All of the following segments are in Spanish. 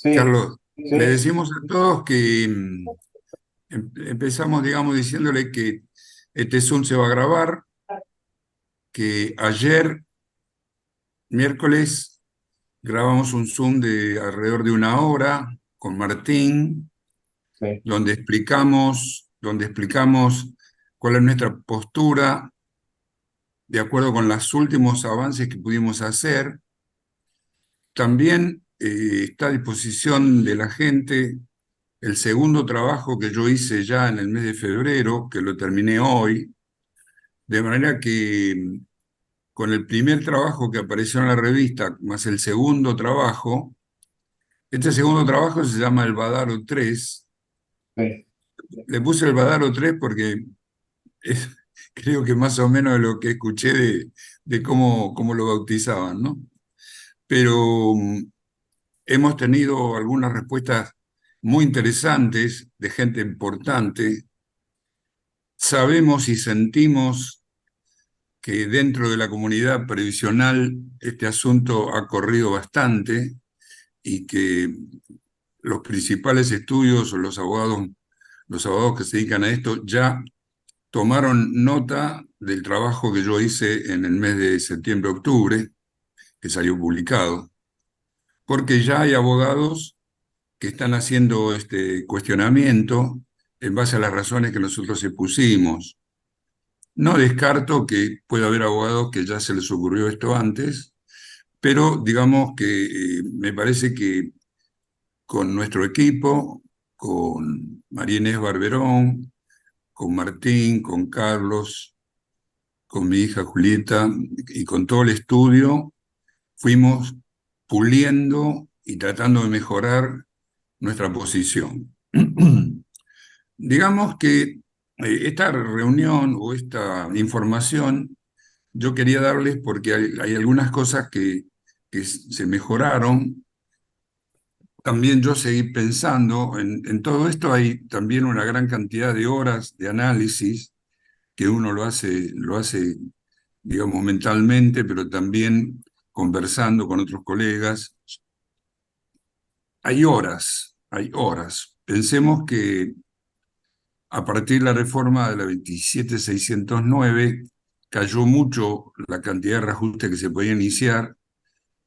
Sí, Carlos, le sí, decimos a todos que empezamos, digamos, diciéndole que este Zoom se va a grabar, que ayer, miércoles, grabamos un Zoom de alrededor de una hora con Martín, sí, donde explicamos cuál es nuestra postura de acuerdo con los últimos avances que pudimos hacer. También está a disposición de la gente el segundo trabajo que yo hice ya en el mes de febrero, que lo terminé hoy, de manera que con el primer trabajo que apareció en la revista, más el segundo trabajo, este segundo trabajo se llama El Badaro 3. sí. Le puse El Badaro 3 porque es, creo que más o menos lo que escuché de cómo lo bautizaban, ¿no? Pero hemos tenido algunas respuestas muy interesantes de gente importante. Sabemos y sentimos que dentro de la comunidad previsional este asunto ha corrido bastante y que los principales estudios o los abogados que se dedican a esto ya tomaron nota del trabajo que yo hice en el mes de septiembre-octubre, que salió publicado, porque ya hay abogados que están haciendo este cuestionamiento en base a las razones que nosotros expusimos. No descarto que pueda haber abogados que ya se les ocurrió esto antes, pero digamos que me parece que con nuestro equipo, con María Inés Barberón, con Martín, con Carlos, con mi hija Julieta y con todo el estudio, fuimos puliendo y tratando de mejorar nuestra posición. Digamos que esta reunión o esta información yo quería darles porque hay algunas cosas que se mejoraron. También yo seguí pensando en todo esto. Hay también una gran cantidad de horas de análisis que uno lo hace, digamos, mentalmente, pero también conversando con otros colegas. Hay horas. Pensemos que a partir de la reforma de la 27609 cayó mucho la cantidad de reajustes que se podía iniciar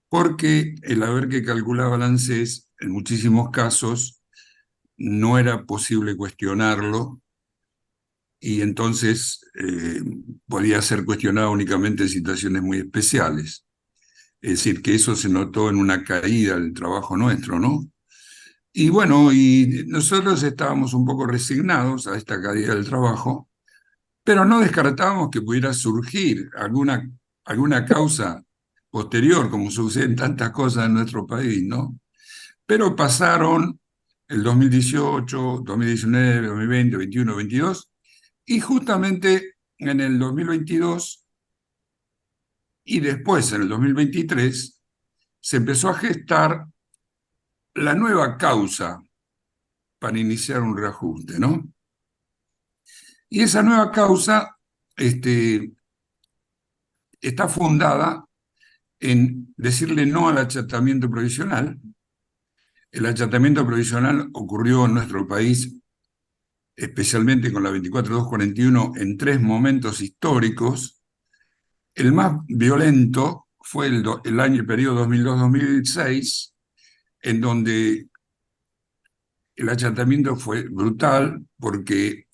porque el haber que calculaba el ANSES en muchísimos casos no era posible cuestionarlo y entonces podía ser cuestionado únicamente en situaciones muy especiales. Es decir, que eso se notó en una caída del trabajo nuestro, ¿no? Y bueno, y nosotros estábamos un poco resignados a esta caída del trabajo, pero no descartábamos que pudiera surgir alguna causa posterior, como suceden tantas cosas en nuestro país, ¿no? Pero pasaron el 2018, 2019, 2020, 21, 22, y justamente en el 2022 y después en el 2023 se empezó a gestar la nueva causa para iniciar un reajuste, ¿no? Y esa nueva causa este, está fundada en decirle no al achatamiento provisional. El achatamiento provisional ocurrió en nuestro país, especialmente con la 24241, en tres momentos históricos. El más violento fue el periodo 2002-2006, en donde el achatamiento fue brutal porque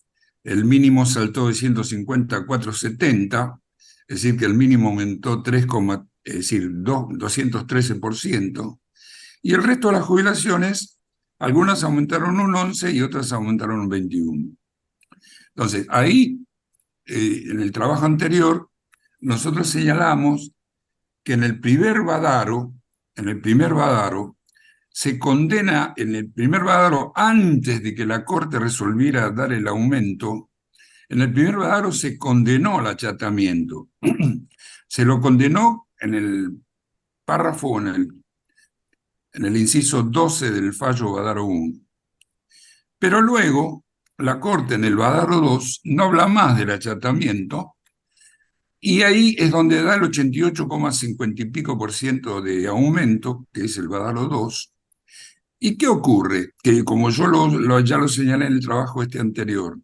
el mínimo saltó de 150 a 470, es decir, que el mínimo aumentó 3, es decir, 213%, y el resto de las jubilaciones, algunas aumentaron un 11 y otras aumentaron un 21. Entonces, ahí, en el trabajo anterior, nosotros señalamos que en el primer Badaro, se condena en el primer Badaro, antes de que la Corte resolviera dar el aumento, en el primer Badaro se condenó al achatamiento. Se lo condenó en el párrafo, en el inciso 12 del fallo Badaro 1. Pero luego, la Corte en el Badaro 2 no habla más del achatamiento, y ahí es donde da el 88,50 y pico por ciento de aumento, que es el Badaro 2, ¿Y qué ocurre? Que como yo ya lo señalé en el trabajo este anterior,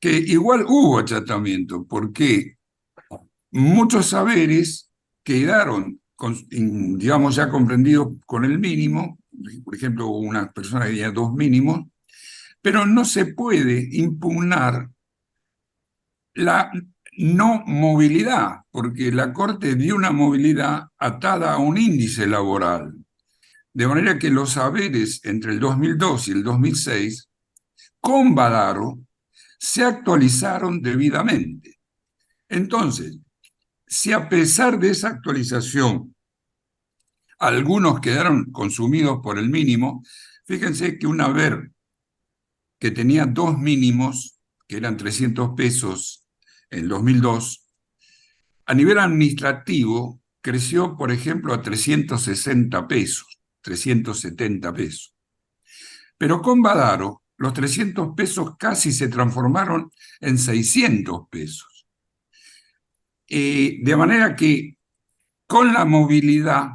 que igual hubo achatamiento, porque muchos saberes quedaron, digamos, ya comprendidos con el mínimo, por ejemplo, una persona que tenía dos mínimos, pero no se puede impugnar la no movilidad, porque la Corte dio una movilidad atada a un índice laboral. De manera que los saberes entre el 2002 y el 2006, con Badaro, se actualizaron debidamente. Entonces, si a pesar de esa actualización algunos quedaron consumidos por el mínimo, fíjense que un haber que tenía dos mínimos, que eran 300 pesos en 2002, a nivel administrativo creció, por ejemplo, a 360 pesos, 370 pesos. Pero con Badaro, los 300 pesos casi se transformaron en 600 pesos. De manera que con la movilidad,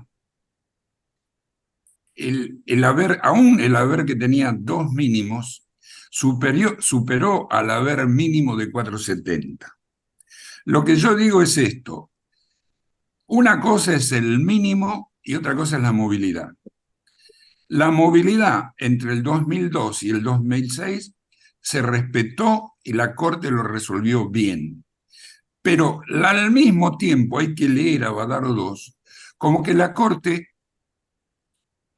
aún el haber que tenía dos mínimos, superó al haber mínimo de 470. Lo que yo digo es esto: una cosa es el mínimo y otra cosa es la movilidad. La movilidad entre el 2002 y el 2006 se respetó y la Corte lo resolvió bien. Pero al mismo tiempo hay que leer a Badaro II como que la Corte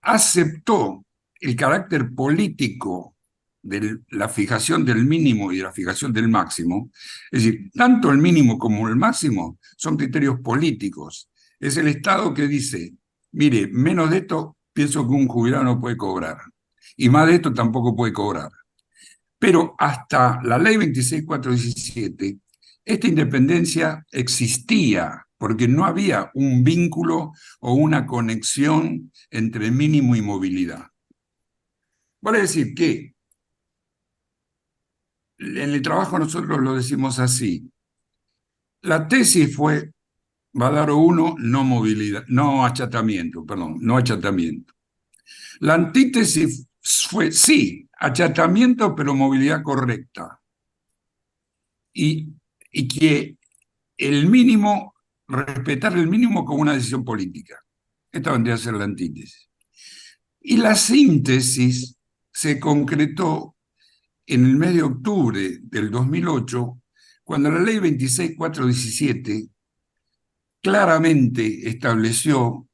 aceptó el carácter político de la fijación del mínimo y de la fijación del máximo. Es decir, tanto el mínimo como el máximo son criterios políticos. Es el Estado que dice, mire, menos de esto pienso que un jubilado no puede cobrar, y más de esto tampoco puede cobrar. Pero hasta la ley 26417, esta independencia existía, porque no había un vínculo o una conexión entre mínimo y movilidad. Vale decir que en el trabajo nosotros lo decimos así. La tesis fue Badaro 1, no movilidad, no achatamiento, perdón, no achatamiento. La antítesis fue sí, achatamiento, pero movilidad correcta. Y que el mínimo, respetar el mínimo como una decisión política. Esta vendría a ser la antítesis. Y la síntesis se concretó en el mes de octubre del 2008, cuando la ley 26417 claramente estableció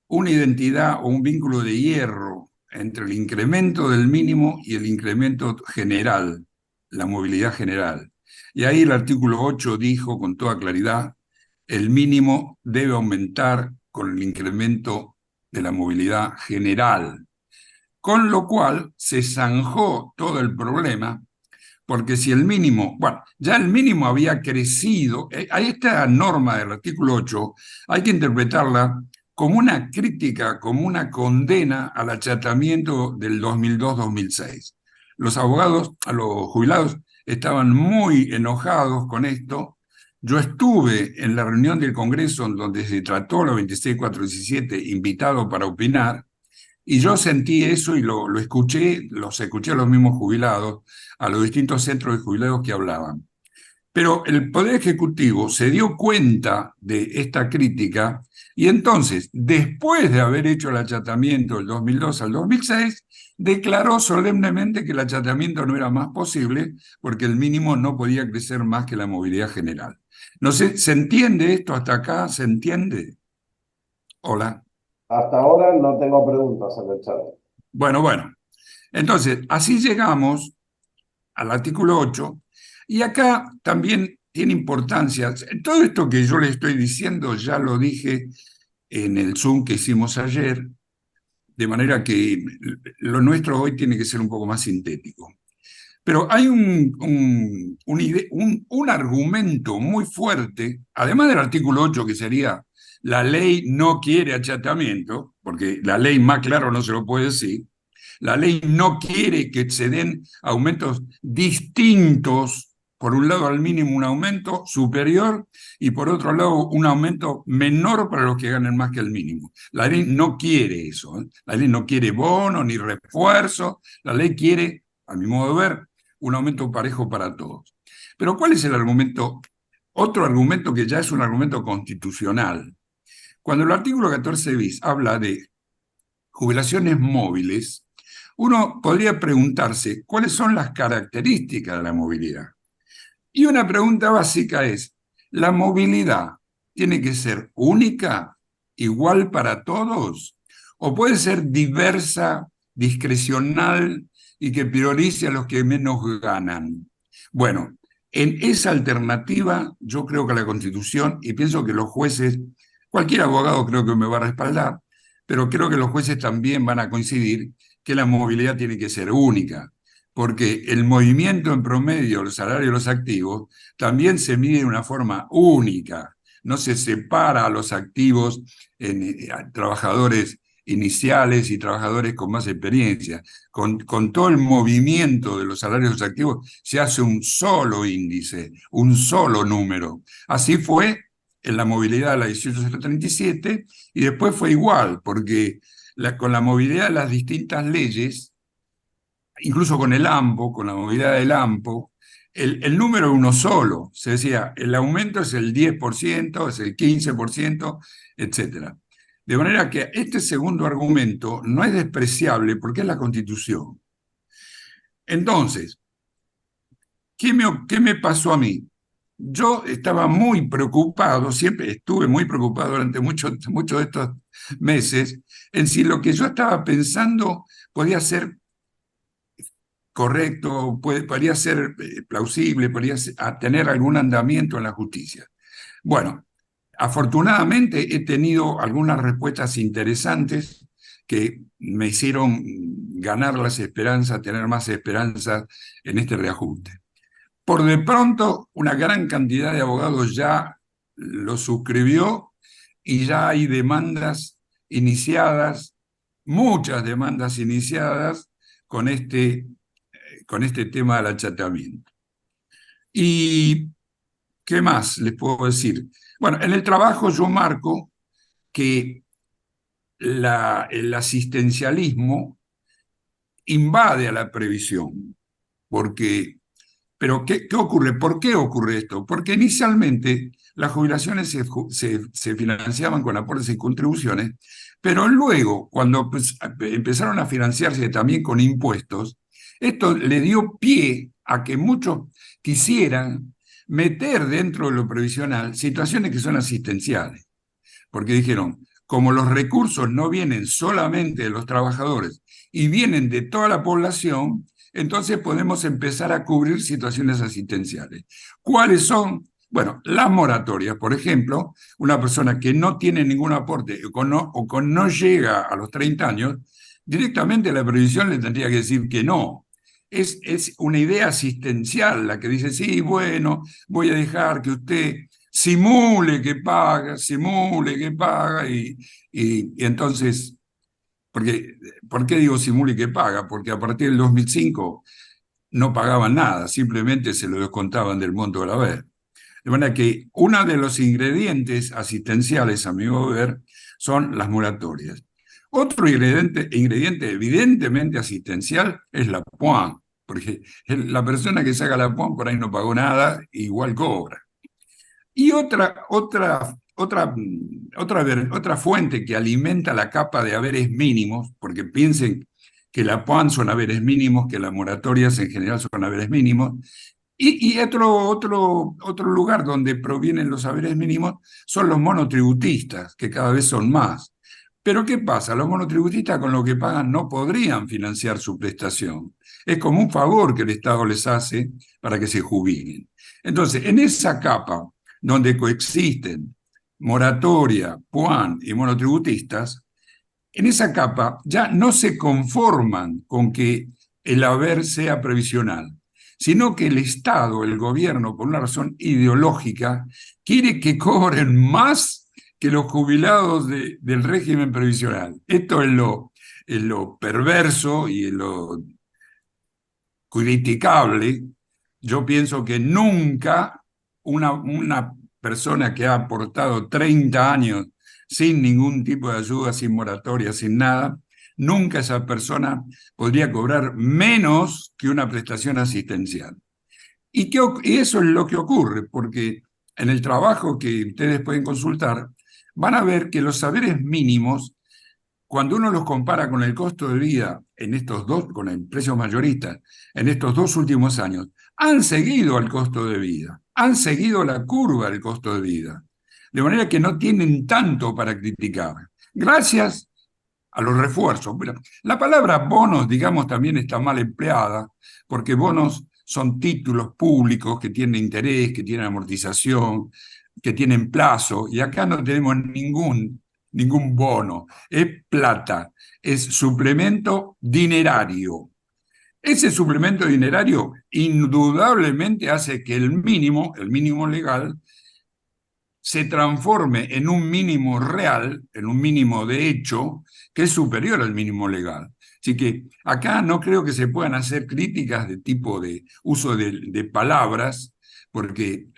una identidad o un vínculo de hierro entre el incremento del mínimo y el incremento general, la movilidad general. Y ahí el artículo 8 dijo con toda claridad, el mínimo debe aumentar con el incremento de la movilidad general, con lo cual se zanjó todo el problema, porque si el mínimo, bueno, ya el mínimo había crecido, a esta norma del artículo 8 hay que interpretarla como una crítica, como una condena al achatamiento del 2002-2006. Los abogados, a los jubilados, estaban muy enojados con esto. Yo estuve en la reunión del Congreso en donde se trató la 26417, invitado para opinar, y yo sentí eso y lo escuché, los escuché a los mismos jubilados, a los distintos centros de jubilados que hablaban. Pero el Poder Ejecutivo se dio cuenta de esta crítica y entonces, después de haber hecho el achatamiento del 2002 al 2006, declaró solemnemente que el achatamiento no era más posible porque el mínimo no podía crecer más que la movilidad general. No sé, ¿se entiende esto hasta acá? ¿Se entiende? Hola. Hasta ahora no tengo preguntas en el chat. Bueno. Entonces, así llegamos al artículo 8, y acá también tiene importancia. Todo esto que yo le estoy diciendo ya lo dije en el Zoom que hicimos ayer, de manera que lo nuestro hoy tiene que ser un poco más sintético. Pero hay un argumento muy fuerte, además del artículo 8, que sería la ley no quiere achatamiento, porque la ley más claro no se lo puede decir. La ley no quiere que se den aumentos distintos por un lado al mínimo un aumento superior y por otro lado un aumento menor para los que ganen más que el mínimo. La ley no quiere eso, ¿eh? La ley no quiere bono ni refuerzo, la ley quiere, a mi modo de ver, un aumento parejo para todos. Pero ¿cuál es el argumento? Otro argumento que ya es un argumento constitucional. Cuando el artículo 14 bis habla de jubilaciones móviles, uno podría preguntarse cuáles son las características de la movilidad. Y una pregunta básica es, ¿la movilidad tiene que ser única, igual para todos? ¿O puede ser diversa, discrecional y que priorice a los que menos ganan? Bueno, en esa alternativa yo creo que la Constitución, y pienso que los jueces, cualquier abogado creo que me va a respaldar, pero creo que los jueces también van a coincidir que la movilidad tiene que ser única, porque el movimiento en promedio, los salarios de los activos, también se mide de una forma única. No se separa a los activos en trabajadores iniciales y trabajadores con más experiencia. Con todo el movimiento de los salarios de los activos se hace un solo índice, un solo número. Así fue en la movilidad de la 1837 y después fue igual, porque con la movilidad de las distintas leyes, incluso con el AMPO, con la movilidad del AMPO, el número es uno solo. Se decía, el aumento es el 10%, es el 15%, etc. De manera que este segundo argumento no es despreciable porque es la Constitución. Entonces, ¿qué me pasó a mí? Yo estaba muy preocupado, siempre estuve muy preocupado durante muchos de estos meses, en si lo que yo estaba pensando podía ser correcto, podría ser plausible, podría tener algún andamiento en la justicia. Bueno, afortunadamente he tenido algunas respuestas interesantes que me hicieron ganar las esperanzas, tener más esperanza en este reajuste. Por de pronto, una gran cantidad de abogados ya lo suscribió y ya hay demandas iniciadas, muchas demandas iniciadas con este tema del achatamiento. ¿Y qué más les puedo decir? Bueno, en el trabajo yo marco que el asistencialismo invade a la previsión, porque, pero ¿qué ocurre? ¿Por qué ocurre esto? Porque inicialmente las jubilaciones se financiaban con aportes y contribuciones, pero luego, cuando empezaron a financiarse también con impuestos, esto le dio pie a que muchos quisieran meter dentro de lo previsional situaciones que son asistenciales, porque dijeron, como los recursos no vienen solamente de los trabajadores y vienen de toda la población, entonces podemos empezar a cubrir situaciones asistenciales. ¿Cuáles son? Bueno, las moratorias, por ejemplo, una persona que no tiene ningún aporte o no llega a los 30 años, directamente la previsión le tendría que decir que no. Es una idea asistencial la que dice, sí, bueno, voy a dejar que usted simule que paga, y entonces, ¿por qué digo simule que paga? Porque a partir del 2005 no pagaban nada, simplemente se lo descontaban del monto del haber. De manera que uno de los ingredientes asistenciales, a mi modo de ver, son las moratorias. Otro ingrediente evidentemente asistencial es la PUAN, porque la persona que saca la PUAN por ahí no pagó nada, igual cobra. Y otra fuente que alimenta la capa de haberes mínimos, porque piensen que la PUAN son haberes mínimos, que las moratorias en general son haberes mínimos, y otro lugar donde provienen los haberes mínimos son los monotributistas, que cada vez son más. Pero ¿qué pasa? Los monotributistas con lo que pagan no podrían financiar su prestación. Es como un favor que el Estado les hace para que se jubilen. Entonces, en esa capa donde coexisten moratoria, PUAN y monotributistas, en esa capa ya no se conforman con que el haber sea previsional, sino que el Estado, el gobierno, por una razón ideológica, quiere que cobren más que los jubilados del régimen previsional. Esto es lo perverso y es lo criticable yo pienso que nunca una persona que ha aportado 30 años sin ningún tipo de ayuda, sin moratoria, sin nada, nunca esa persona podría cobrar menos que una prestación asistencial. Y eso es lo que ocurre, porque en el trabajo que ustedes pueden consultar, van a ver que los saberes mínimos, cuando uno los compara con el costo de vida en estos dos, con el precio mayorista, en estos 2 últimos años, han seguido al costo de vida, han seguido la curva del costo de vida. De manera que no tienen tanto para criticar. Gracias a los refuerzos. Bueno, la palabra bonos, digamos, también está mal empleada, porque bonos son títulos públicos que tienen interés, que tienen amortización, que tienen plazo, y acá no tenemos ningún bono. Es plata, es suplemento dinerario. Ese suplemento dinerario indudablemente hace que el mínimo legal, se transforme en un mínimo real, en un mínimo de hecho, que es superior al mínimo legal. Así que acá no creo que se puedan hacer críticas de tipo de uso de palabras, porque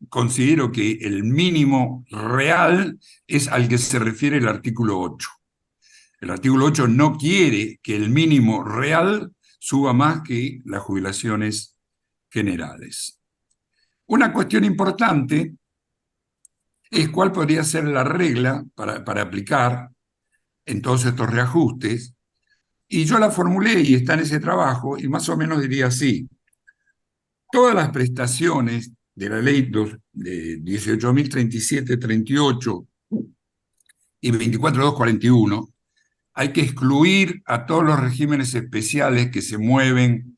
considero que el mínimo real es al que se refiere el artículo 8. El artículo 8 no quiere que el mínimo real suba más que las jubilaciones generales. Una cuestión importante es cuál podría ser la regla para aplicar en todos estos reajustes. Y yo la formulé y está en ese trabajo, y más o menos diría así: todas las prestaciones de la ley de 18.037-38 y 24.241, hay que excluir a todos los regímenes especiales que se mueven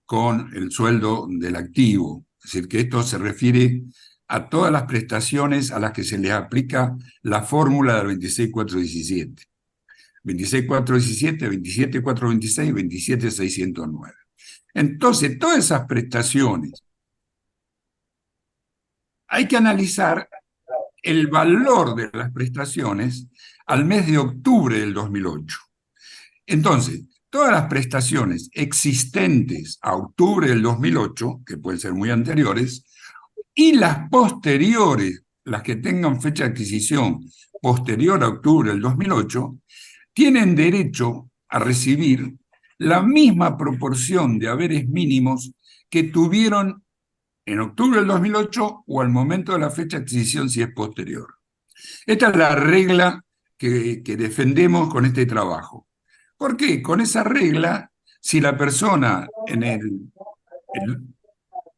con el sueldo del activo. Es decir, que esto se refiere a todas las prestaciones a las que se les aplica la fórmula del 26.417. 26.417, 27.426, 27.609. Entonces, todas esas prestaciones, hay que analizar el valor de las prestaciones al mes de octubre del 2008. Entonces, todas las prestaciones existentes a octubre del 2008, que pueden ser muy anteriores, y las posteriores, las que tengan fecha de adquisición posterior a octubre del 2008, tienen derecho a recibir la misma proporción de haberes mínimos que tuvieron en octubre del 2008 o al momento de la fecha de adquisición si es posterior. Esta es la regla que defendemos con este trabajo. ¿Por qué? Con esa regla, si la persona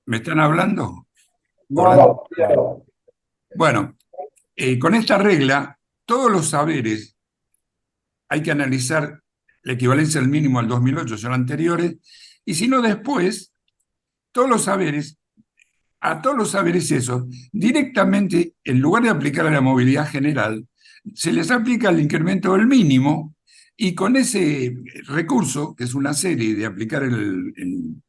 ¿me están hablando? No, Hola. no, claro. Bueno, con esta regla, todos los saberes hay que analizar la equivalencia al mínimo al 2008, son anteriores, y si no después, todos los saberes, a todos los saberes esos, directamente, en lugar de aplicar a la movilidad general, se les aplica el incremento del mínimo, y con ese recurso, que es una serie de aplicar el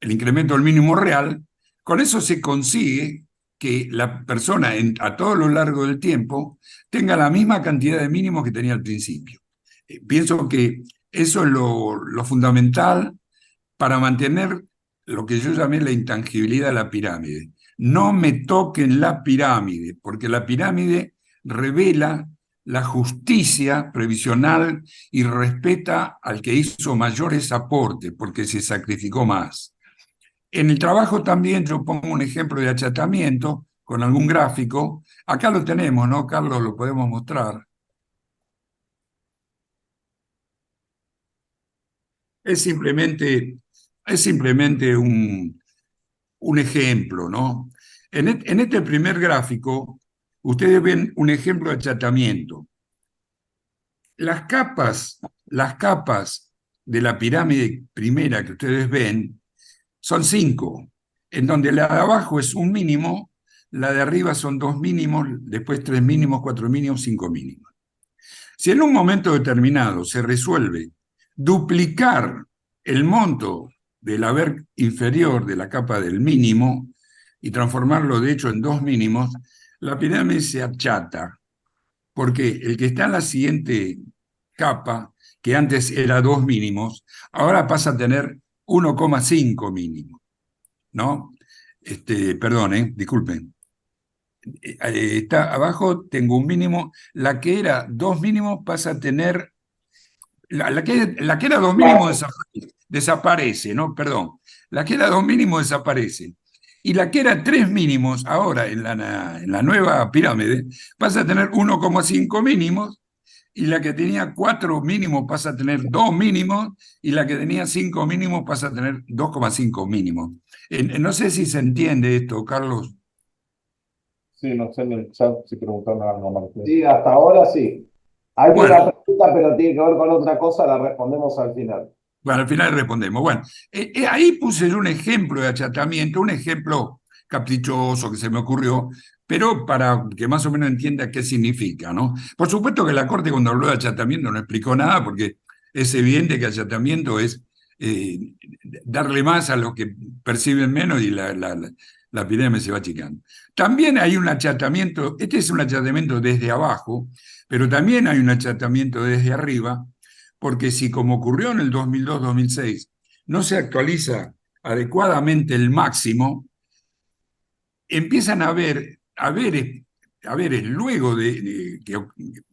incremento del mínimo real, con eso se consigue que la persona a todo lo largo del tiempo tenga la misma cantidad de mínimos que tenía al principio. Pienso que eso es lo fundamental para mantener lo que yo llamé la intangibilidad de la pirámide. No me toquen la pirámide, porque la pirámide revela la justicia previsional y respeta al que hizo mayores aportes, porque se sacrificó más. En el trabajo también yo pongo un ejemplo de achatamiento con algún gráfico. Acá lo tenemos, ¿no, Carlos? Lo podemos mostrar. Es simplemente, es simplemente un ejemplo, ¿no? En este primer gráfico, ustedes ven un ejemplo de achatamiento. Las capas de la pirámide primera que ustedes ven son 5, en donde la de abajo es un mínimo, la de arriba son 2 mínimos, después 3 mínimos, 4 mínimos, 5 mínimos. Si en un momento determinado se resuelve duplicar el monto del haber inferior de la capa del mínimo y transformarlo de hecho en 2 mínimos, la pirámide se achata, porque el que está en la siguiente capa, que antes era 2 mínimos, ahora pasa a tener 1,5 mínimos. ¿no? Perdón, disculpen. Está abajo, tengo un mínimo. La que era dos mínimos pasa a tener. La que era dos mínimos Claro. desaparece, ¿no? Perdón. La que era dos mínimos desaparece. Y la que era tres mínimos, ahora en la nueva pirámide, pasa a tener 1,5 mínimos, y la que tenía cuatro mínimos pasa a tener dos mínimos, y la que tenía cinco mínimos pasa a tener 2,5 mínimos. No sé si se entiende esto, Carlos. Sí, no sé en el chat si preguntaron algo, Martín. Sí, hasta ahora sí. Hay una Bueno, pregunta, pero tiene que ver con otra cosa, la respondemos al final. bueno, al final respondemos. Bueno, ahí puse yo un ejemplo de achatamiento, un ejemplo caprichoso que se me ocurrió, pero para que más o menos entienda qué significa, ¿no? Por supuesto que la Corte cuando habló de achatamiento no explicó nada, porque es evidente que achatamiento es eh, darle más a los que perciben menos y la pirámide se va achicando. También hay un achatamiento, este es un achatamiento desde abajo, pero también hay un achatamiento desde arriba, porque si como ocurrió en el 2002-2006 no se actualiza adecuadamente el máximo, empiezan a ver luego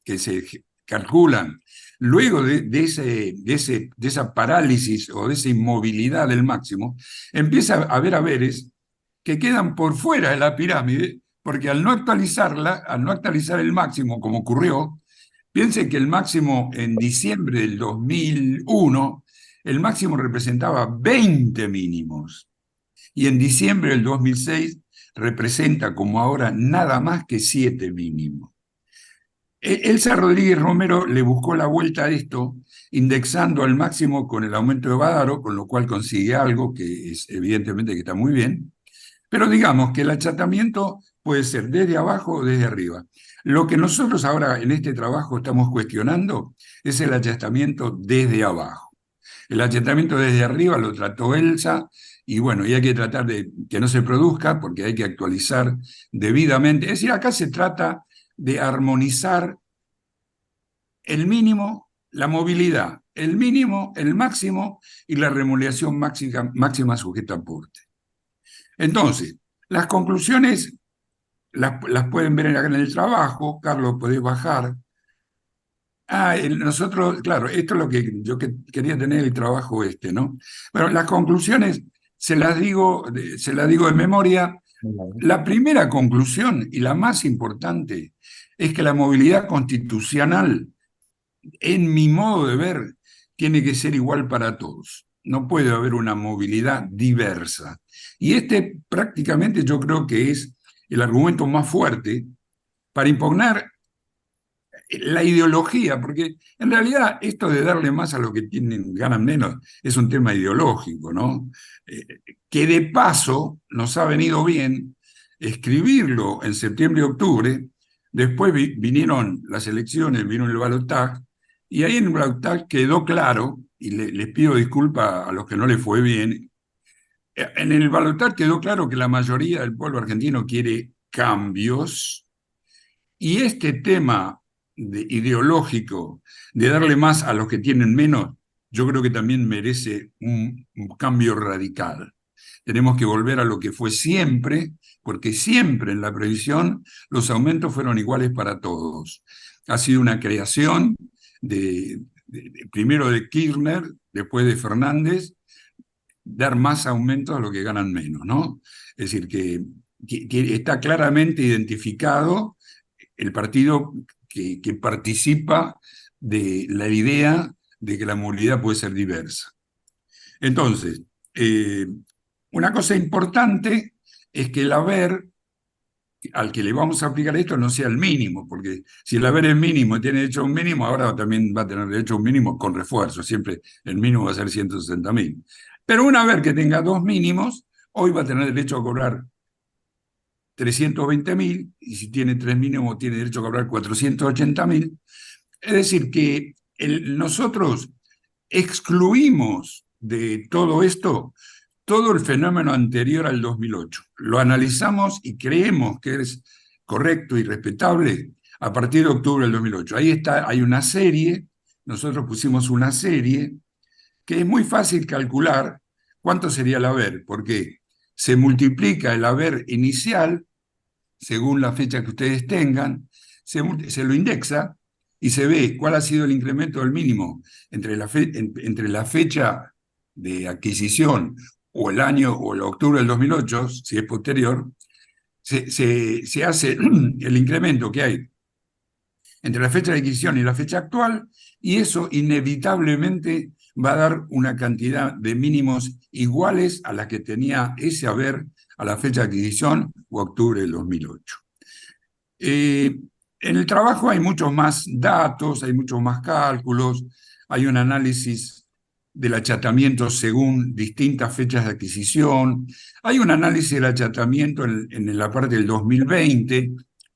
que se calculan, luego de esa parálisis o de esa inmovilidad del máximo, empieza a haber haberes que quedan por fuera de la pirámide, porque al no actualizarla, al no actualizar el máximo, como ocurrió, piensen que el máximo en diciembre del 2001, el máximo representaba 20 mínimos, y en diciembre del 2006 representa como ahora nada más que 7 mínimos. Elsa Rodríguez Romero le buscó la vuelta a esto, indexando al máximo con el aumento de Badaro, con lo cual consigue algo que es evidentemente que está muy bien, pero digamos que el achatamiento puede ser desde abajo o desde arriba. Lo que nosotros ahora en este trabajo estamos cuestionando es el achatamiento desde abajo. El achatamiento desde arriba lo trató Elsa, y bueno, y hay que tratar de que no se produzca porque hay que actualizar debidamente. Es decir, acá se trata de armonizar el mínimo, la movilidad, el mínimo, el máximo y la remuneración máxima sujeta a aporte. Entonces, las conclusiones las pueden ver en el trabajo. Carlos, podés bajar. Nosotros, claro, esto es lo que yo quería tener el trabajo ¿no? Bueno, las conclusiones se las digo de memoria. La primera conclusión y la más importante es que la movilidad constitucional, en mi modo de ver, tiene que ser igual para todos. No puede haber una movilidad diversa. Y prácticamente yo creo que es el argumento más fuerte para impugnar la ideología, porque en realidad esto de darle más a los que ganan menos es un tema ideológico, ¿no? Que de paso nos ha venido bien escribirlo en septiembre y octubre. Después vinieron las elecciones, vino el balotaje, y ahí en el balotaje quedó claro, y les pido disculpas a los que no les fue bien, en el balotaje quedó claro que la mayoría del pueblo argentino quiere cambios, y este tema ideológico de darle más a los que tienen menos, yo creo que también merece un cambio radical. Tenemos que volver a lo que fue siempre, porque siempre en la previsión los aumentos fueron iguales para todos. Ha sido una creación primero de Kirchner, después de Fernández, dar más aumentos a los que ganan menos, ¿no? Es decir, que está claramente identificado el partido que participa de la idea de que la movilidad puede ser diversa. Entonces, una cosa importante es que el haber al que le vamos a aplicar esto no sea el mínimo, porque si el haber es mínimo y tiene derecho a un mínimo, ahora también va a tener derecho a un mínimo con refuerzo, siempre el mínimo va a ser 160.000. Pero un haber que tenga dos mínimos, hoy va a tener derecho a cobrar 320.000, y si tiene tres mínimos tiene derecho a cobrar 480.000. Es decir, que nosotros excluimos de todo esto todo el fenómeno anterior al 2008. Lo analizamos y creemos que es correcto y respetable a partir de octubre del 2008. Ahí está, hay una serie, nosotros pusimos una serie que es muy fácil calcular cuánto sería el haber. ¿Por qué? se multiplica el haber inicial, según la fecha que ustedes tengan, se lo indexa y se ve cuál ha sido el incremento del mínimo entre entre la fecha de adquisición o el año o el octubre del 2008, si es posterior, se hace el incremento que hay entre la fecha de adquisición y la fecha actual, y eso inevitablemente va a dar una cantidad de mínimos iguales a las que tenía ese haber a la fecha de adquisición o octubre del 2008. En el trabajo hay muchos más datos, hay muchos más cálculos, hay un análisis del achatamiento según distintas fechas de adquisición, hay un análisis del achatamiento en la parte del 2020.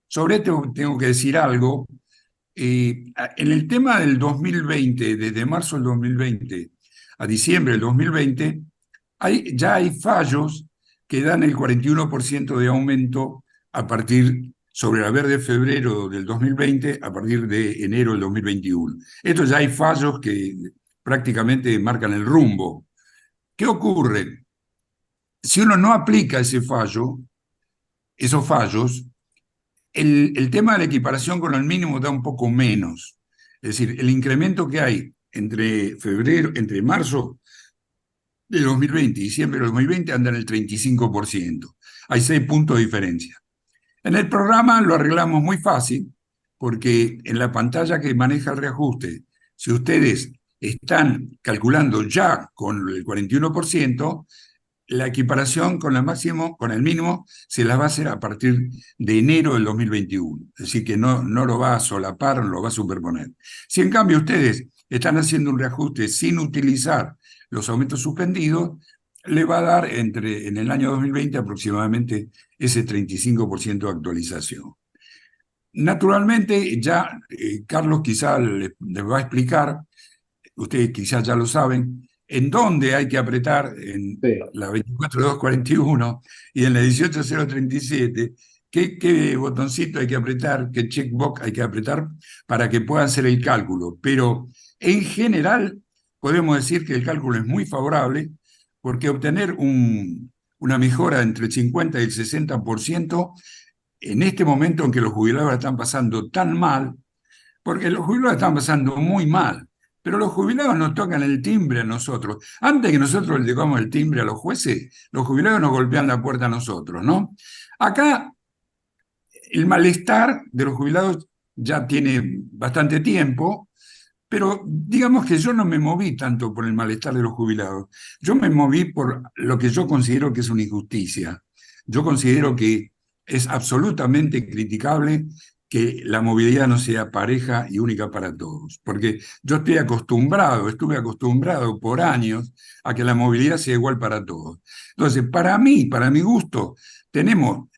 Sobre esto tengo que decir algo. En el tema del 2020, desde marzo del 2020 a diciembre del 2020, ya hay fallos que dan el 41% de aumento a partir sobre el haber de febrero del 2020 a partir de enero del 2021. Esto ya hay fallos que prácticamente marcan el rumbo. ¿Qué ocurre? Si uno no aplica ese fallo, esos fallos, el tema de la equiparación con el mínimo da un poco menos. Es decir, el incremento que hay entre marzo de 2020 y diciembre de 2020 anda en el 35%. Hay 6 puntos de diferencia. En el programa lo arreglamos muy fácil, porque en la pantalla que maneja el reajuste, si ustedes están calculando ya con el 41%, la equiparación con el mínimo se la va a hacer a partir de enero del 2021. Es decir, que no lo va a solapar, no lo va a superponer. Si en cambio ustedes están haciendo un reajuste sin utilizar los aumentos suspendidos, le va a dar en el año 2020 aproximadamente ese 35% de actualización. Naturalmente, ya Carlos quizá les va a explicar, ustedes quizás ya lo saben, en dónde hay que apretar en Sí. la 24241 y en la 18037, qué botoncito hay que apretar, qué checkbox hay que apretar para que puedan hacer el cálculo. Pero en general podemos decir que el cálculo es muy favorable porque obtener una mejora entre el 50 y el 60% en este momento en que los jubilados la están pasando tan mal, porque los jubilados están pasando muy mal, pero los jubilados nos tocan el timbre a nosotros. Antes que nosotros le tocamos el timbre a los jueces, los jubilados nos golpean la puerta a nosotros, ¿no? Acá el malestar de los jubilados ya tiene bastante tiempo, pero digamos que yo no me moví tanto por el malestar de los jubilados. Yo me moví por lo que yo considero que es una injusticia. Yo considero que es absolutamente criticable que la movilidad no sea pareja y única para todos, porque yo estuve acostumbrado por años a que la movilidad sea igual para todos. Entonces, para mí, para mi gusto, tenemos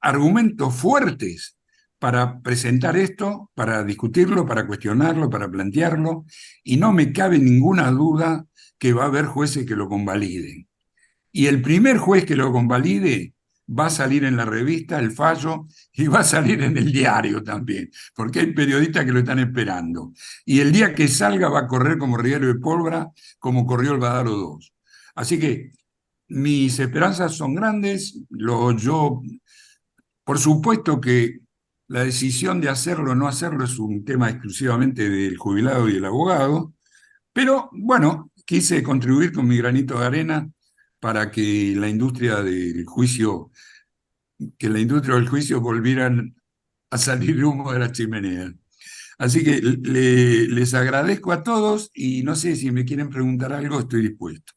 argumentos fuertes para presentar esto, para discutirlo, para cuestionarlo, para plantearlo, y no me cabe ninguna duda que va a haber jueces que lo convaliden. Y el primer juez que lo convalide va a salir en la revista el fallo y va a salir en el diario también, porque hay periodistas que lo están esperando. Y el día que salga va a correr como Riero de Pólvora, como corrió el Badalo 2. Así que mis esperanzas son grandes. Por supuesto que la decisión de hacerlo o no hacerlo es un tema exclusivamente del jubilado y del abogado, pero bueno, quise contribuir con mi granito de arena para que que la industria del juicio volvieran a salir humo de la chimenea. Así que les agradezco a todos y no sé si me quieren preguntar algo, estoy dispuesto.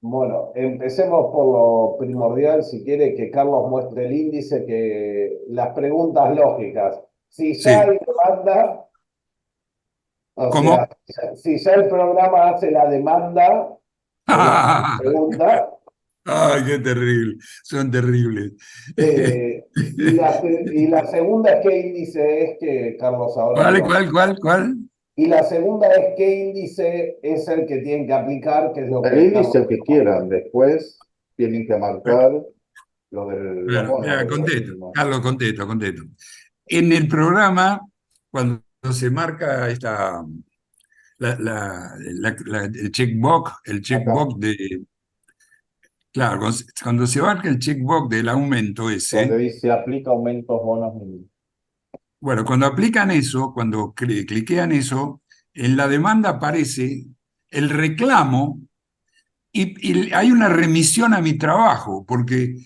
Bueno, empecemos por lo primordial, si quiere que Carlos muestre el índice, que las preguntas lógicas. Si Sí. ya hay demanda, o ¿Cómo? sea, si ya el programa hace la demanda de la pregunta, ¡Ay, qué terrible! Son terribles. y la segunda es qué índice es que Carlos ahora le va. ¿Cuál? Y la segunda es qué índice es el que tienen que aplicar, que es lo El que índice Carlos que quieran, después tienen que marcar lo del Bueno, abono. contesto, Carlos, contesto. En el programa, cuando se marca el Acá. checkbox Claro, cuando se marca el checkbox del aumento Donde ese, dice aplica aumentos bonos mínimos. bueno, cuando aplican eso, cuando cliquean eso, en la demanda aparece el reclamo y hay una remisión a mi trabajo, porque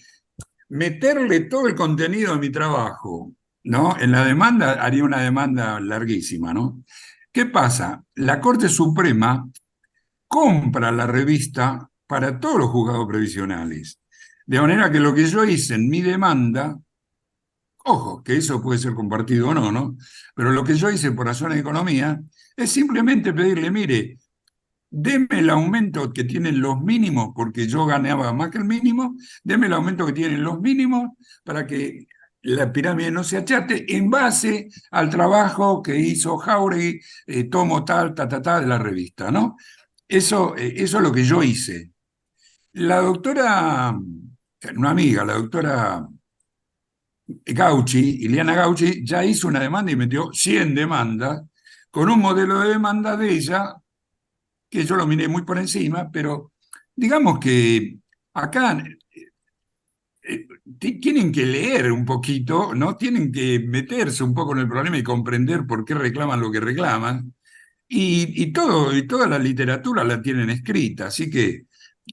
meterle todo el contenido a mi trabajo, ¿no? En la demanda haría una demanda larguísima, ¿no? ¿Qué pasa? La Corte Suprema compra la revista para todos los juzgados previsionales. De manera que lo que yo hice en mi demanda, ojo, que eso puede ser compartido o no, ¿no? Pero lo que yo hice por razones de economía es simplemente pedirle, mire, deme el aumento que tienen los mínimos, porque yo ganaba más que el mínimo, deme el aumento que tienen los mínimos para que la pirámide no se achate en base al trabajo que hizo Jauregui, tomo tal, de la revista, ¿no? Eso es lo que yo hice. La doctora, una amiga, la doctora Gauchi, Ileana Gauchi, ya hizo una demanda y metió 100 demandas con un modelo de demanda de ella que yo lo miré muy por encima, pero digamos que acá tienen que leer un poquito, ¿no? Tienen que meterse un poco en el problema y comprender por qué reclaman lo que reclaman. Y toda la literatura la tienen escrita, así que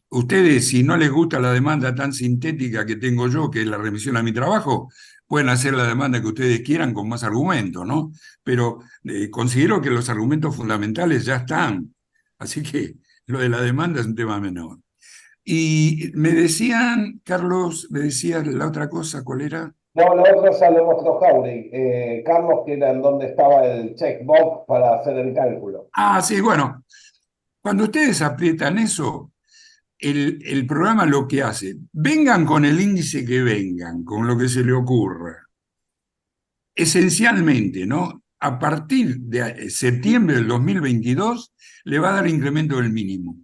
ustedes, si no les gusta la demanda tan sintética que tengo yo, que es la remisión a mi trabajo, pueden hacer la demanda que ustedes quieran con más argumentos, ¿no? Pero considero que los argumentos fundamentales ya están. Así que lo de la demanda es un tema menor. Y me decían, Carlos, me decías la otra cosa, ¿cuál era? No, la otra ya lo mostró Jauregui. Carlos, que era en donde estaba el checkbox para hacer el cálculo. Ah, sí, bueno, cuando ustedes aprietan eso, el programa lo que hace, vengan con el índice que vengan, con lo que se le ocurra. Esencialmente, ¿no? A partir de septiembre del 2022 le va a dar incremento del mínimo,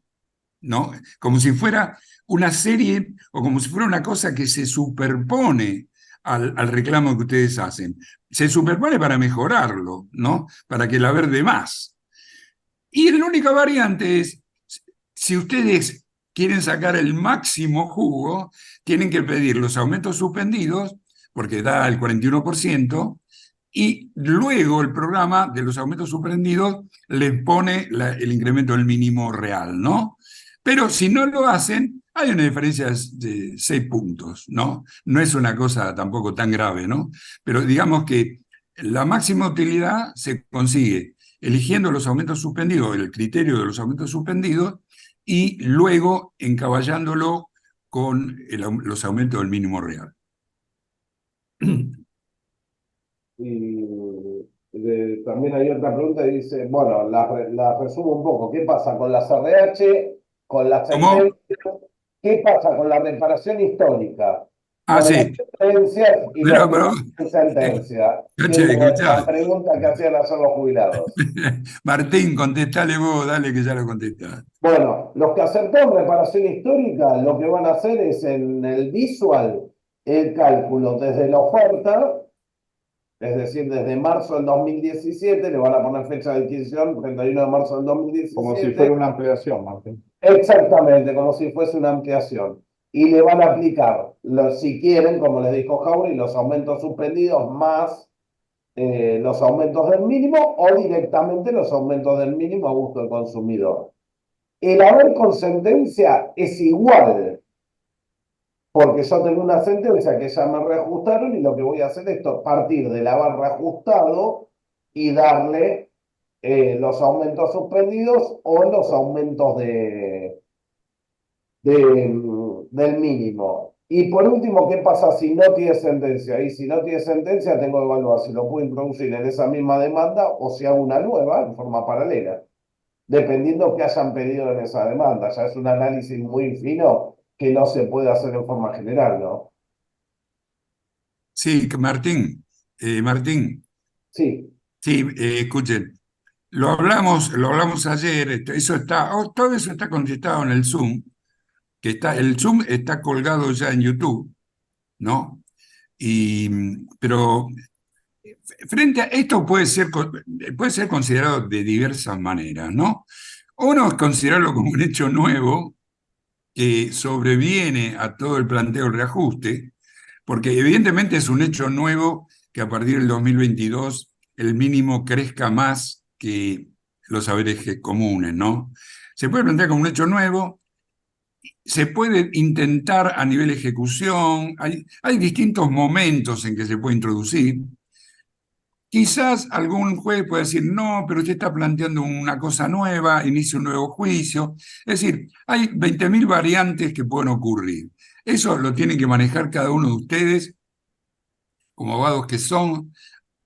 ¿no? Como si fuera una serie o como si fuera una cosa que se superpone al reclamo que ustedes hacen. Se superpone para mejorarlo, ¿no? Para que la verde más. Y la única variante es, si ustedes quieren sacar el máximo jugo, tienen que pedir los aumentos suspendidos, porque da el 41%, y luego el programa de los aumentos suspendidos les pone el incremento del mínimo real, ¿no? Pero si no lo hacen, hay una diferencia de 6 puntos, ¿no? No es una cosa tampoco tan grave, ¿no? Pero digamos que la máxima utilidad se consigue eligiendo los aumentos suspendidos, el criterio de los aumentos suspendidos, y luego encaballándolo con los aumentos del mínimo real. Y también hay otra pregunta y dice, bueno, la resumo un poco. ¿Qué pasa con las RH, con las ¿Cómo? sentencias? ¿Qué pasa con la reparación histórica? Ah, Con las sí. sentencias y los Pero, jubilados en sentencia. che, Siendo la escuchá. pregunta que hacían hacer los jubilados. Martín, contestale vos, dale que ya lo contestás. Bueno, los que aceptaron reparación histórica, lo que van a hacer es en el visual el cálculo desde la oferta, es decir, desde marzo del 2017, le van a poner fecha de adquisición, 31 de marzo del Como si 2017. fuera una ampliación, Martín. Exactamente, como si fuese una ampliación. Y le van a aplicar, si quieren, como les dijo Jauregui, los aumentos suspendidos más los aumentos del mínimo o directamente los aumentos del mínimo a gusto del consumidor. El haber con sentencia es igual, porque yo tengo una sentencia que ya me reajustaron y lo que voy a hacer es partir del haber reajustado y darle los aumentos suspendidos o los aumentos del mínimo. Y por último, ¿qué pasa si no tiene sentencia? Y si no tiene sentencia, tengo que evaluar si lo puedo introducir en esa misma demanda o si hago una nueva en forma paralela, dependiendo qué hayan pedido en esa demanda. Ya es un análisis muy fino que no se puede hacer en forma general, ¿no? Sí, Martín, Sí, sí, escuchen, lo hablamos ayer, todo eso está contestado en el Zoom, el Zoom está colgado ya en YouTube, ¿no? Pero frente a esto puede ser considerado de diversas maneras, ¿no? Uno es considerarlo como un hecho nuevo, que sobreviene a todo el planteo del reajuste, porque evidentemente es un hecho nuevo que a partir del 2022 el mínimo crezca más que los saberes comunes, ¿no? Se puede plantear como un hecho nuevo, se puede intentar a nivel ejecución, hay distintos momentos en que se puede introducir. Quizás algún juez puede decir, no, pero usted está planteando una cosa nueva, inicia un nuevo juicio. Es decir, hay 20.000 variantes que pueden ocurrir. Eso lo tienen que manejar cada uno de ustedes como abogados que son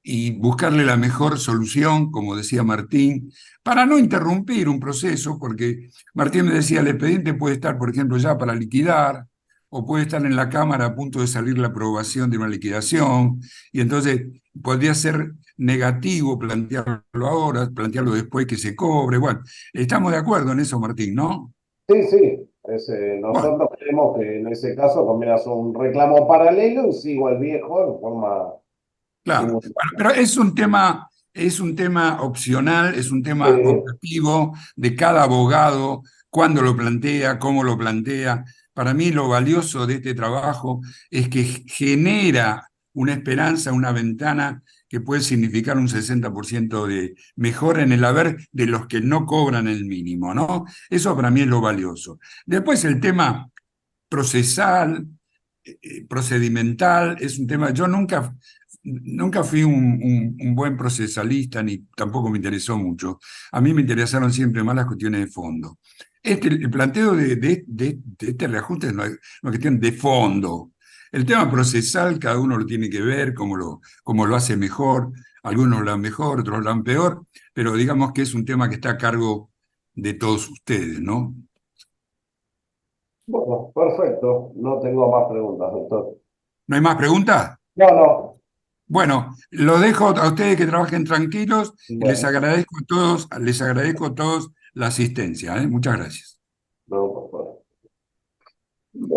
y buscarle la mejor solución, como decía Martín, para no interrumpir un proceso, porque Martín me decía, el expediente puede estar, por ejemplo, ya para liquidar, o puede estar en la Cámara a punto de salir la aprobación de una liquidación, y entonces podría ser negativo plantearlo ahora, plantearlo después que se cobre. Bueno, estamos de acuerdo en eso, Martín, ¿no? Sí, sí. Bueno, Nosotros creemos que en ese caso conviene hacer un reclamo paralelo y sigo el viejo en forma claro. Bueno, simultánea. pero es un tema opcional, es un tema Sí, optativo de cada abogado, cuándo lo plantea, cómo lo plantea. Para mí lo valioso de este trabajo es que genera una esperanza, una ventana que puede significar un 60% de mejora en el haber de los que no cobran el mínimo, ¿no? Eso para mí es lo valioso. Después el tema procesal, procedimental, es un tema, yo nunca fui un buen procesalista, ni tampoco me interesó mucho. A mí me interesaron siempre más las cuestiones de fondo. El planteo de este reajuste es una cuestión de fondo. El tema procesal, cada uno lo tiene que ver, cómo lo hace mejor. Algunos lo han mejor, otros lo han peor, pero digamos que es un tema que está a cargo de todos ustedes, ¿no? bueno, perfecto. No tengo más preguntas, doctor. ¿No hay más preguntas? No, no. Bueno, lo dejo a ustedes que trabajen tranquilos y Bueno, les agradezco a todos la asistencia, ¿eh? Muchas gracias. no, por favor.